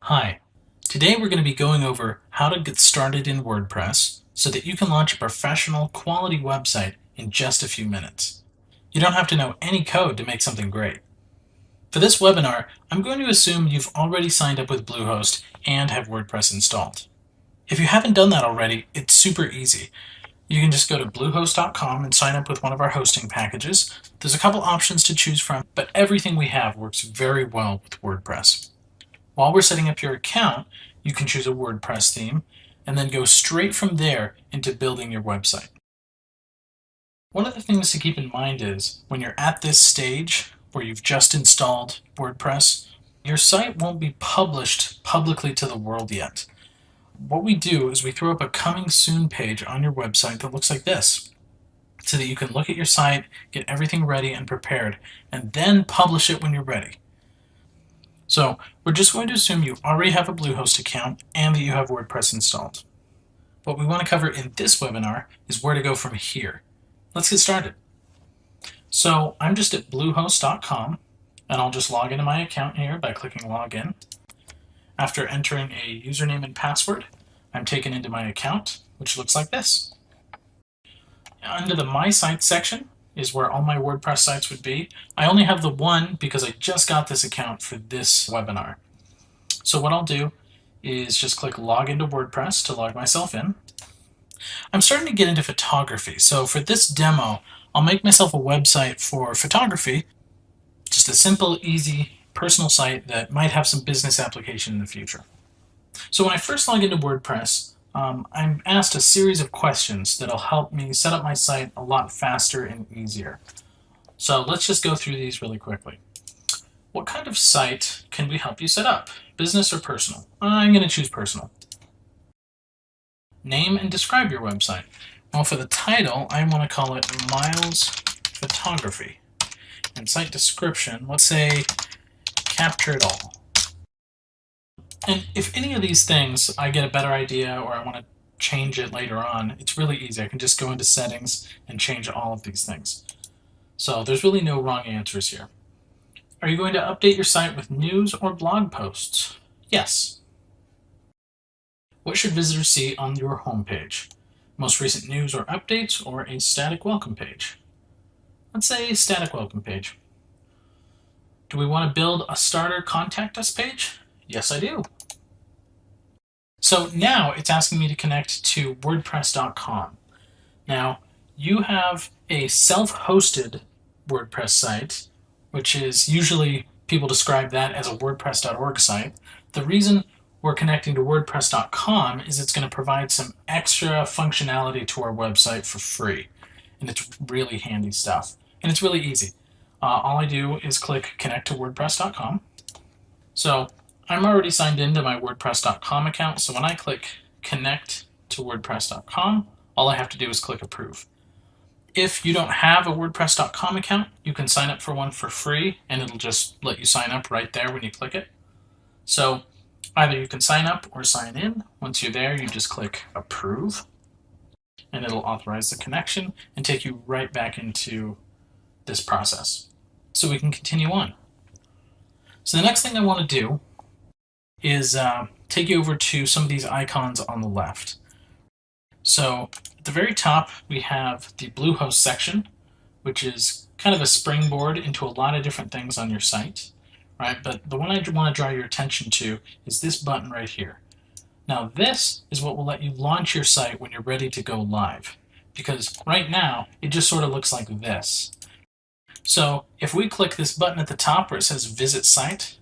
Hi, today we're going to be going over how to get started in WordPress so that you can launch a professional quality website in just a few minutes. You don't have to know any code to make something great. For this webinar, I'm going to assume you've already signed up with Bluehost and have WordPress installed. If you haven't done that already, it's super easy. You can just go to bluehost.com and sign up with one of our hosting packages. There's a couple options to choose from, but everything we have works very well with WordPress. While we're setting up your account, you can choose a WordPress theme and then go straight from there into building your website. One of the things to keep in mind is when you're at this stage where you've just installed WordPress, your site won't be published publicly to the world yet. What we do is we throw up a coming soon page on your website that looks like this, so that you can look at your site, get everything ready and prepared, and then publish it when you're ready. So we're just going to assume you already have a Bluehost account and that you have WordPress installed. What we want to cover in this webinar is where to go from here. Let's get started. So I'm just at bluehost.com and I'll just log into my account here by clicking login. After entering a username and password, I'm taken into my account, which looks like this. Under the My Sites section is where all my WordPress sites would be. I only have the one because I just got this account for this webinar. So what I'll do is just click log into WordPress to log myself in. I'm starting to get into photography, so for this demo, I'll make myself a website for photography, just a simple, easy, personal site that might have some business application in the future. So when I first log into WordPress, I'm asked a series of questions that'll help me set up my site a lot faster and easier. So let's just go through these really quickly. What kind of site can we help you set up? Business or personal? I'm going to choose personal. Name and describe your website. Well, for the title, I want to call it Miles Photography. And site description, let's say capture it all. And if any of these things I get a better idea or I want to change it later on, it's really easy. I can just go into settings and change all of these things. So there's really no wrong answers here. Are you going to update your site with news or blog posts? Yes. What should visitors see on your homepage? Most recent news or updates, or a static welcome page? Let's say static welcome page. Do we want to build a starter contact us page? Yes, I do. So now it's asking me to connect to WordPress.com. Now, you have a self-hosted WordPress site, which is usually people describe that as a WordPress.org site. The reason we're connecting to WordPress.com is it's going to provide some extra functionality to our website for free. And it's really handy stuff. And it's really easy. All I do is click connect to WordPress.com. So I'm already signed into my WordPress.com account, so when I click connect to WordPress.com, all I have to do is click approve. If you don't have a WordPress.com account, you can sign up for one for free, and it'll just let you sign up right there when you click it. So either you can sign up or sign in. Once you're there, you just click approve, and it'll authorize the connection and take you right back into this process. So we can continue on. So the next thing I want to do is take you over to some of these icons on the left. So at the very top, we have the Bluehost section, which is kind of a springboard into a lot of different things on your site, right? But the one I want to draw your attention to is this button right here. Now this is what will let you launch your site when you're ready to go live, because right now it just sort of looks like this. So if we click this button at the top where it says visit site,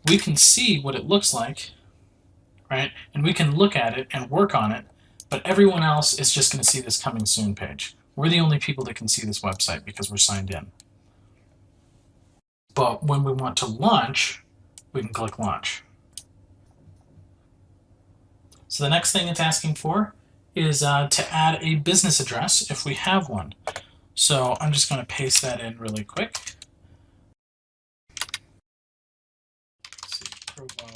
we can see what it looks like, right? And we can look at it and work on it, but everyone else is just going to see this coming soon page. We're the only people that can see this website because we're signed in. But when we want to launch, we can click launch. So the next thing it's asking for is to add a business address if we have one. So I'm just going to paste that in really quick. Let's see, Provo,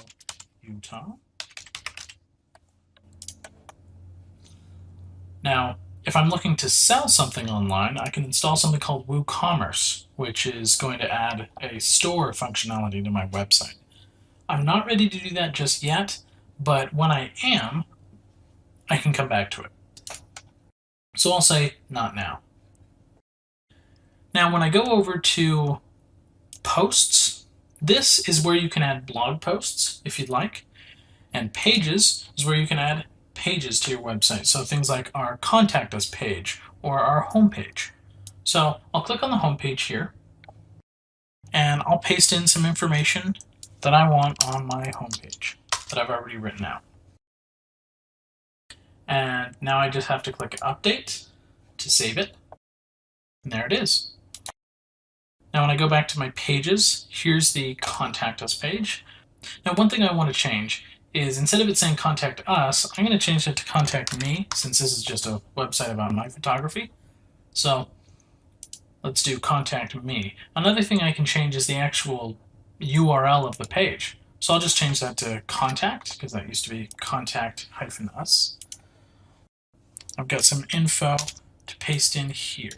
Utah. Now, if I'm looking to sell something online, I can install something called WooCommerce, which is going to add a store functionality to my website. I'm not ready to do that just yet, but when I am, I can come back to it. So I'll say not now. Now when I go over to posts, this is where you can add blog posts if you'd like, and pages is where you can add pages to your website. So things like our contact us page or our homepage. So I'll click on the homepage here and I'll paste in some information that I want on my homepage that I've already written out. And now I just have to click update to save it. And there it is. Now when I go back to my pages, here's the contact us page. Now one thing I want to change is instead of it saying contact us, I'm going to change it to contact me, since this is just a website about my photography. So let's do contact me. Another thing I can change is the actual URL of the page. So I'll just change that to contact, because that used to be contact-us. I've got some info to paste in here.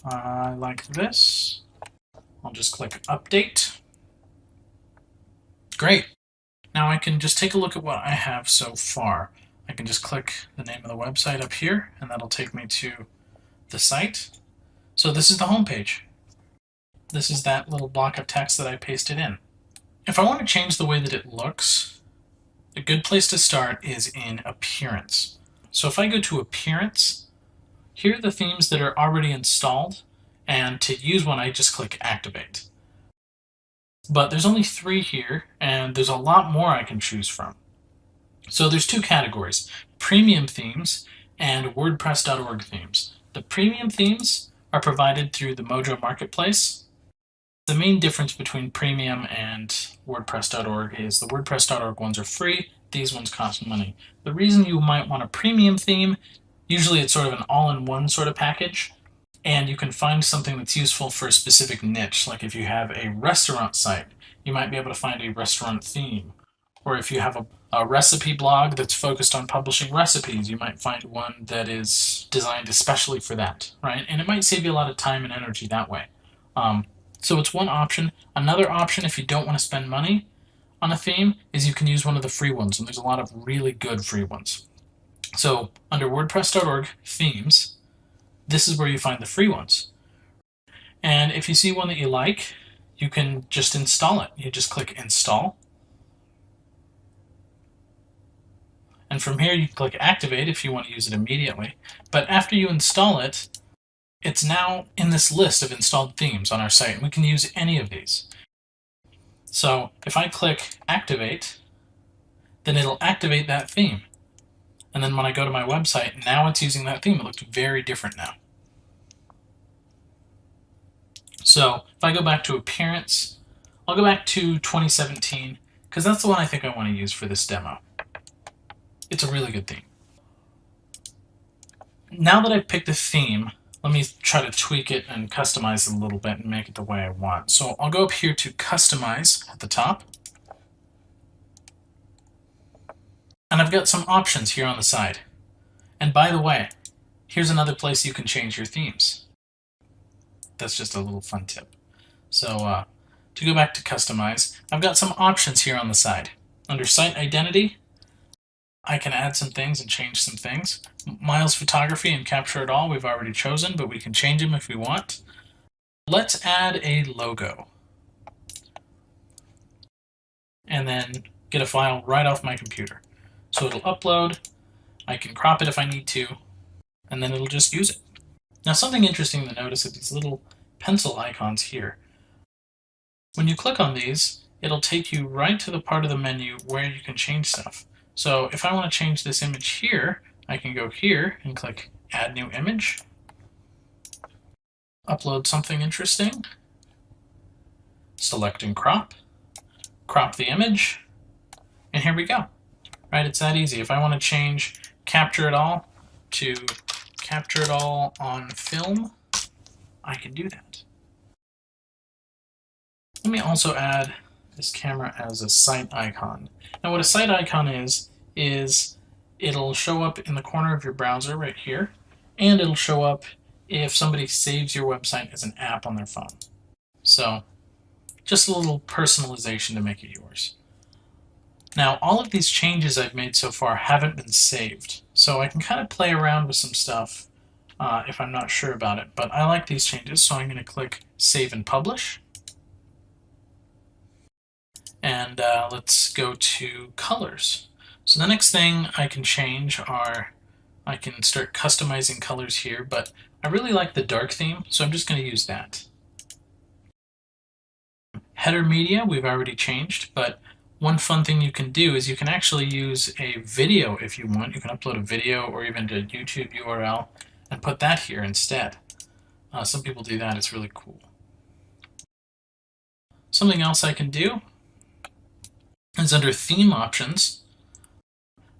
Like this. I'll just click update. Great. Now I can just take a look at what I have so far. I can just click the name of the website up here, and that'll take me to the site. So this is the home page. This is that little block of text that I pasted in. If I want to change the way that it looks, a good place to start is in Appearance. So if I go to Appearance, here are the themes that are already installed, and to use one I just click Activate. But there's only 3 here, and there's a lot more I can choose from. So there's 2 categories, premium themes and WordPress.org themes. The premium themes are provided through the Mojo Marketplace. The main difference between premium and WordPress.org is the WordPress.org ones are free, these ones cost money. The reason you might want a premium theme, usually it's sort of an all-in-one sort of package, and you can find something that's useful for a specific niche. Like if you have a restaurant site, you might be able to find a restaurant theme. Or if you have a recipe blog that's focused on publishing recipes, you might find one that is designed especially for that, right? And it might save you a lot of time and energy that way. So it's one option. Another option, if you don't want to spend money on a theme, is you can use one of the free ones, and there's a lot of really good free ones. So under WordPress.org themes, this is where you find the free ones. And if you see one that you like, you can just install it. You just click Install. And from here you click Activate if you want to use it immediately. But after you install it, it's now in this list of installed themes on our site, and we can use any of these. So if I click Activate, then it'll activate that theme. And then when I go to my website, now it's using that theme. It looks very different now. So if I go back to Appearance, I'll go back to 2017, because that's the one I think I want to use for this demo. It's a really good theme. Now that I've picked a theme, let me try to tweak it and customize it a little bit and make it the way I want. So I'll go up here to Customize at the top. And I've got some options here on the side. And by the way, here's another place you can change your themes. That's just a little fun tip. So to go back to Customize, I've got some options here on the side. Under Site Identity, I can add some things and change some things. Miles Photography and Capture It All we've already chosen, but we can change them if we want. Let's add a logo. And then get a file right off my computer. So it'll upload, I can crop it if I need to, and then it'll just use it. Now something interesting to notice is these little pencil icons here. When you click on these, it'll take you right to the part of the menu where you can change stuff. So if I want to change this image here, I can go here and click Add New Image, upload something interesting, select and crop the image, and here we go. Right, it's that easy. If I want to change Capture It All to Capture It All on Film, I can do that. Let me also add this camera as a site icon. Now what a site icon is it'll show up in the corner of your browser right here, and it'll show up if somebody saves your website as an app on their phone. So Just a little personalization to make it yours. Now, all of these changes I've made so far haven't been saved, so I can kind of play around with some stuff if I'm not sure about it, but I like these changes, so I'm going to click Save and Publish. And let's go to colors. So the next thing I can change are, I can start customizing colors here, but I really like the dark theme, so I'm just going to use that. Header media we've already changed, but one fun thing you can do is you can actually use a video if you want. You can upload a video or even a YouTube URL and put that here instead. Some people do that. It's really cool. Something else I can do is under theme options,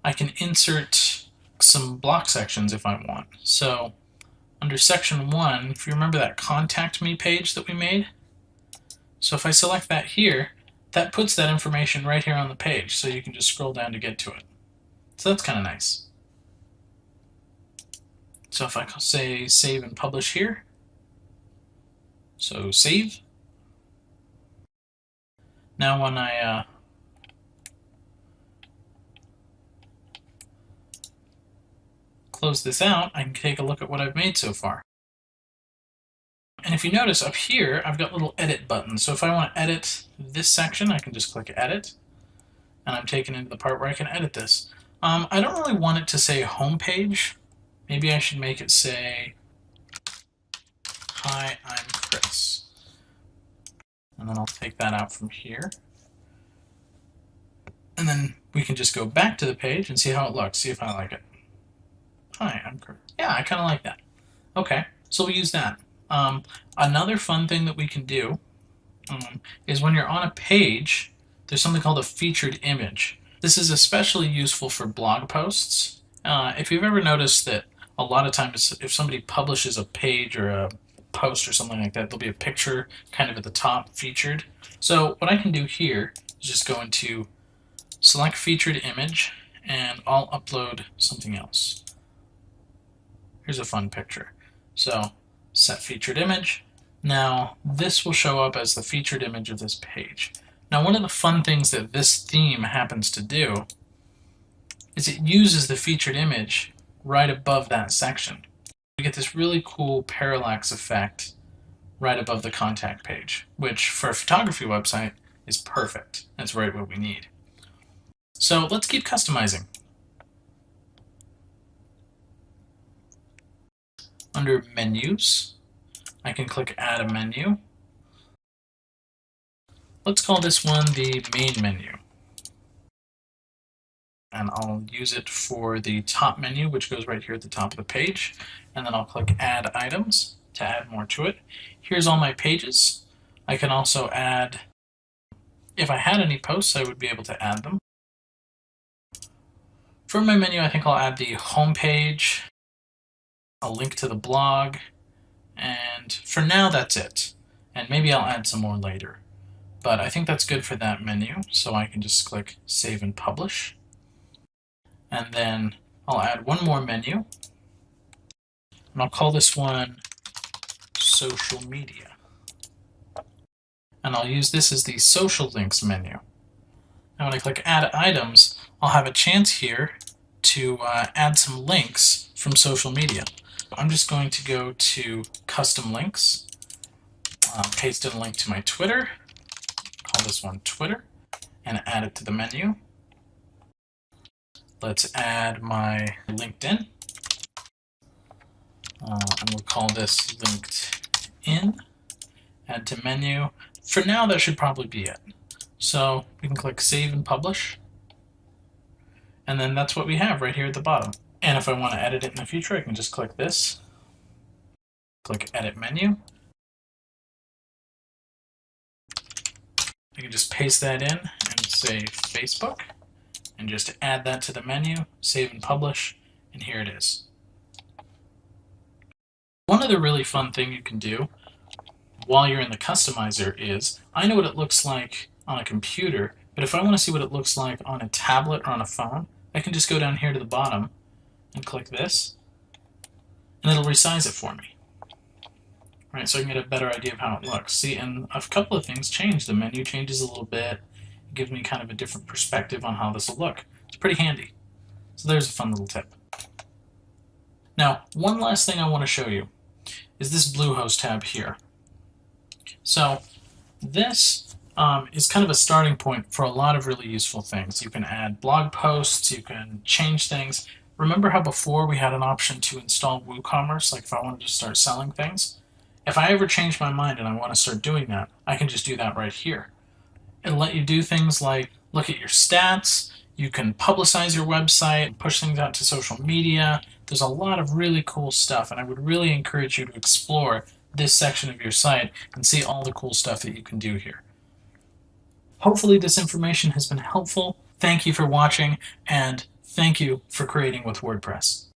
I can insert some block sections if I want. So under section 1, if you remember that contact me page that we made, so if I select that here, that puts that information right here on the page, so you can just scroll down to get to it. So that's kind of nice. So if I say save and publish here, so save. Now when I close this out, I can take a look at what I've made so far. And if you notice up here, I've got little edit buttons. So if I want to edit this section, I can just click edit, and I'm taken into the part where I can edit this. I don't really want it to say homepage. Maybe I should make it say, hi, I'm Chris. And then I'll take that out from here. And then we can just go back to the page and see how it looks, see if I like it. Hi, I'm Chris. Yeah, I kind of like that. Okay, so we'll use that. Another fun thing that we can do is when you're on a page, there's something called a featured image. This is especially useful for blog posts. If you've ever noticed that a lot of times if somebody publishes a page or a post or something like that, there'll be a picture kind of at the top featured. So what I can do here is just go into select featured image, and I'll upload something else. Here's a fun picture. So set featured image. Now this will show up as the featured image of this page. Now one of the fun things that this theme happens to do is it uses the featured image right above that section. We get this really cool parallax effect right above the contact page, which for a photography website is perfect. That's right what we need. So let's keep customizing. Under menus, I can click add a menu. Let's call this one the main menu. And I'll use it for the top menu, which goes right here at the top of the page. And then I'll click add items to add more to it. Here's all my pages. I can also add, if I had any posts, I would be able to add them. For my menu, I think I'll add the home page, a link to the blog, and for now that's it. And maybe I'll add some more later. But I think that's good for that menu, so I can just click Save and Publish. And then I'll add one more menu, and I'll call this one Social Media. And I'll use this as the Social Links menu. Now when I click Add Items, I'll have a chance here to add some links from social media. I'm just going to go to Custom Links, paste in a link to my Twitter, call this one Twitter, and add it to the menu. Let's add my LinkedIn, and we'll call this LinkedIn, add to menu. For now, that should probably be it. So we can click Save and Publish, and then that's what we have right here at the bottom. And if I want to edit it in the future, I can just click this, click Edit Menu. I can just paste that in and say Facebook, and just add that to the menu, Save and Publish, and here it is. One other really fun thing you can do while you're in the customizer is, I know what it looks like on a computer, but if I want to see what it looks like on a tablet or on a phone, I can just go down here to the bottom and click this, and it'll resize it for me. right? So I can get a better idea of how it looks. See, and a couple of things change. The menu changes a little bit. It gives me kind of a different perspective on how this will look. It's pretty handy. So there's a fun little tip. Now, one last thing I want to show you is this Bluehost tab here. So this is kind of a starting point for a lot of really useful things. You can add blog posts, you can change things. Remember how before we had an option to install WooCommerce, like if I wanted to start selling things? If I ever change my mind and I want to start doing that, I can just do that right here. It'll let you do things like look at your stats, you can publicize your website, push things out to social media. There's a lot of really cool stuff, and I would really encourage you to explore this section of your site and see all the cool stuff that you can do here. Hopefully this information has been helpful. Thank you for watching, and thank you for creating with WordPress.